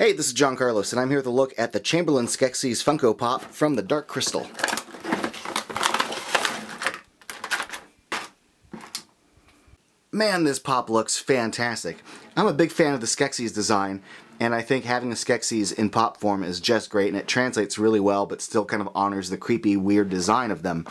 Hey, this is John Carlos, and I'm here with a look at the Chamberlain Skeksis Funko Pop from the Dark Crystal. Man, this pop looks fantastic. I'm a big fan of the Skeksis design, and I think having the Skeksis in pop form is just great, and it translates really well, but still kind of honors the creepy, weird design of them.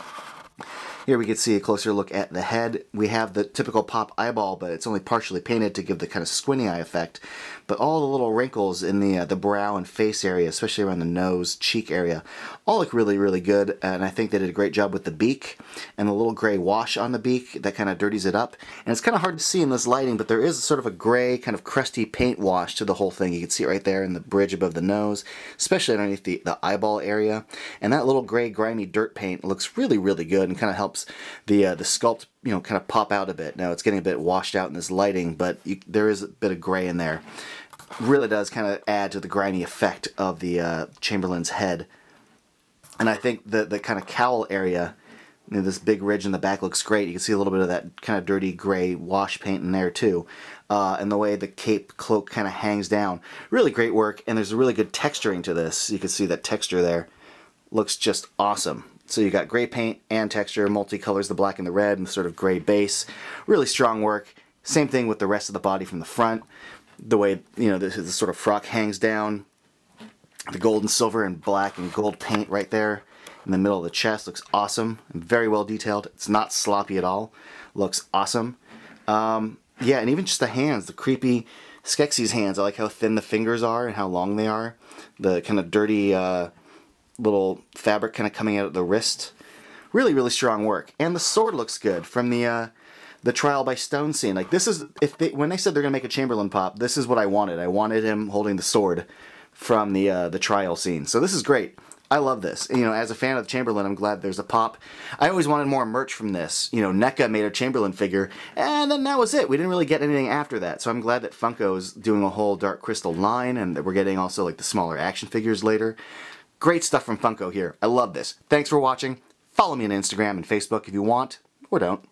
Here we can see a closer look at the head. We have the typical pop eyeball, but it's only partially painted to give the kind of squinty eye effect. But all the little wrinkles in the brow and face area, especially around the nose, cheek area, all look really, really good. And I think they did a great job with the beak and the little gray wash on the beak that kind of dirties it up. And it's kind of hard to see in this lighting, but there is sort of a gray, kind of crusty paint wash to the whole thing. You can see it right there in the bridge above the nose, especially underneath the eyeball area. And that little gray, grimy dirt paint looks really, really good and kind of helps the sculpt, kind of pop out a bit. Now it's getting a bit washed out in this lighting, but there is a bit of gray in there. Really does kind of add to the grimy effect of the Chamberlain's head. And I think the kind of cowl area, this big ridge in the back looks great. You can see a little bit of that kind of dirty gray wash paint in there too. And the way the cape cloak kind of hangs down. Really great work, and there's a really good texturing to this. You can see that texture there. Looks just awesome. So you got gray paint and texture, multicolors, the black and the red, and sort of gray base. Really strong work. Same thing with the rest of the body from the front. The way, this sort of frock hangs down. The gold and silver and black and gold paint right there in the middle of the chest looks awesome. And very well detailed. It's not sloppy at all. Looks awesome. Yeah, and even just the hands, the creepy Skeksis hands. I like how thin the fingers are and how long they are. The kind of dirty little fabric kind of coming out of the wrist. Really, really strong work. And the sword looks good from the trial by stone scene. Like, this is, when they said they're gonna make a Chamberlain pop, this is what I wanted. I wanted him holding the sword from the trial scene. So this is great. I love this. As a fan of Chamberlain, I'm glad there's a pop. I always wanted more merch from this. NECA made a Chamberlain figure, and then that was it. We didn't really get anything after that. So I'm glad that Funko's doing a whole Dark Crystal line, and that we're getting also like the smaller action figures later. Great stuff from Funko here. I love this. Thanks for watching. Follow me on Instagram and Facebook if you want, or don't.